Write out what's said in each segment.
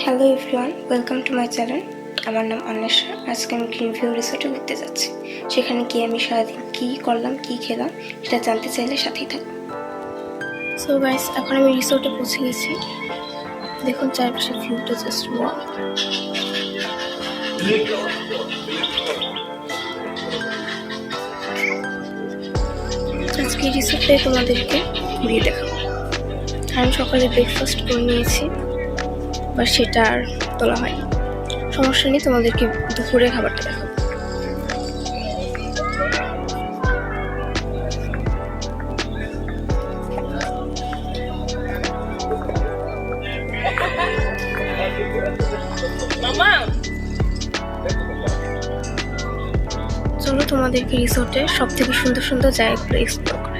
Hello everyone, welcome to my channel. আমার নাম অন্বেষা। আজকে আমি গ্রিন ভিউ রিসোর্টে ঘুরতে যাচ্ছি। সেখানে গিয়ে আমি সারাদিন কী করলাম, কী খেলাম, সেটা জানতে চাইলে সাথেই থাকবো। সো গাইস, এখন আমি রিসোর্টে পৌঁছে গেছি। দেখুন চারপাশের ভিউটা জাস্ট ওয়াও। আজকে রিসোর্টে তোমাদেরকে ঘুরিয়ে দেখাবো। আমি সকালে ব্রেকফাস্ট করে নিয়েছি, বা সেটা আর তোলা হয়নি। সমস্যা নেই, তোমাদেরকে দুপুরে খাবারটা দেখাবো। চলো তোমাদেরকে রিসোর্টের সব থেকে সুন্দর সুন্দর জায়গাগুলো এক্সপ্লোর করাই।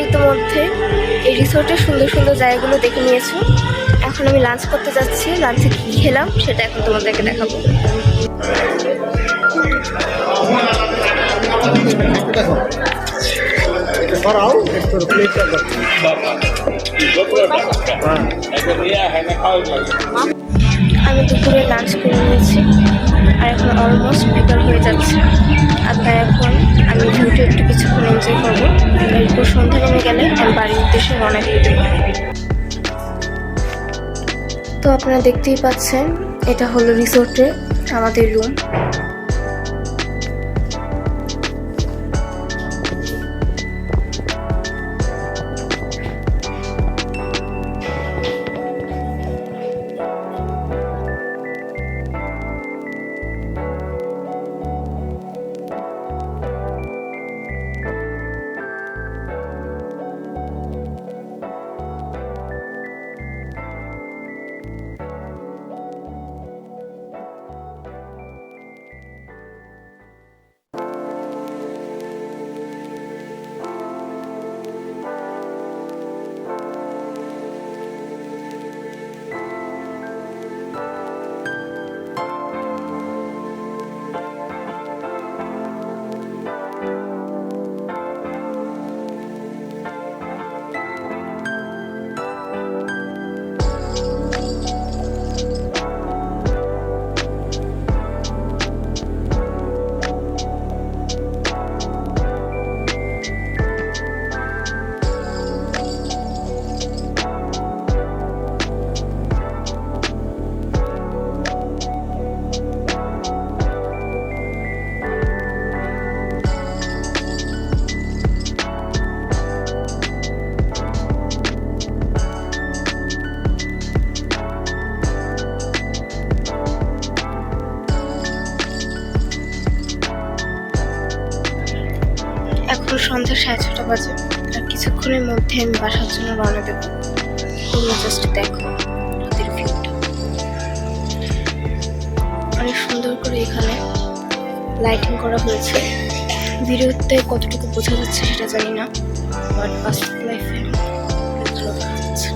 ইতিমধ্যে এই রিসোর্টের সুন্দর সুন্দর জায়গাগুলো দেখে নিয়েছো। এখন আমি লাঞ্চ করতে যাচ্ছি। লাঞ্চে কী খেলাম সেটা এখন তোমাদেরকে দেখাবো। আমি দুপুরে লাঞ্চ করে নিয়েছি, আর এখন অলমোস্ট বিকাল হয়ে যাচ্ছে, আর তাই এখন আমি ভিউটা একটু কিছুক্ষণ এনজয় করবো। এরপর সন্ধ্যা নেমে গেলে আমি বাড়ির উদ্দেশ্যে রওনা দিয়ে দেবো। তো আপনারা দেখতেই পাচ্ছেন, এটা হলো রিসোর্টে আমাদের রুম। এখন সন্ধ্যা 6:30 বাজে, আর কিছুক্ষণের মধ্যে আমি বাসার জন্য রওনা দেবো। তোমরা জাস্ট দেখো রাতের ভিউটা, অনেক সুন্দর করে এখানে লাইটিং করা হয়েছে। ভিডিওতে কতটুকু বোঝা যাচ্ছে সেটা জানি না, বাট বাস্তব লাইফে ভালো দেখা যাচ্ছে।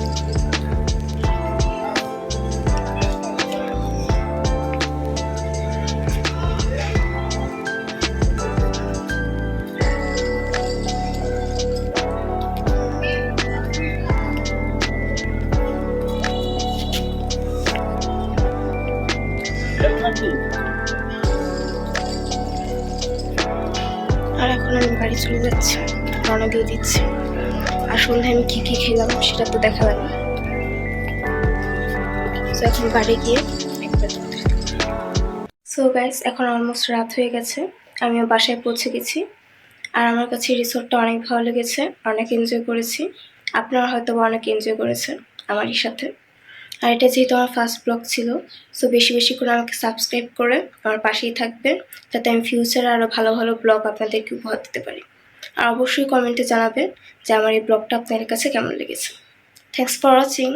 আর এখন আমি বাড়ি চলে যাচ্ছি, রওনা দিয়ে দিচ্ছি। আর সন্ধ্যায় আমি কি খেলাম সেটা তো দেখালাম। তো এখন বাড়ি গিয়ে সো গাইস, এখন অলমোস্ট রাত হয়ে গেছে, আমিও বাসায় পৌঁছে গেছি। আর আমার কাছে রিসোর্টটা অনেক ভালো লেগেছে, অনেক এনজয় করেছি। আপনারা হয়তো অনেক এনজয় করেছেন আমারই সাথে। আর এটা যেহেতু আমার ফার্স্ট ব্লগ ছিল, সো বেশি বেশি করে আমাকে সাবস্ক্রাইব করে আমার পাশেই থাকবেন, যাতে আমি ফিউচারে আরও ভালো ভালো ব্লগ আপনাদেরকে উপহার দিতে পারি। আর অবশ্যই কমেন্টে জানাবেন যে আমার এই ব্লগটা আপনাদের কাছে কেমন লেগেছে। Thanks for watching.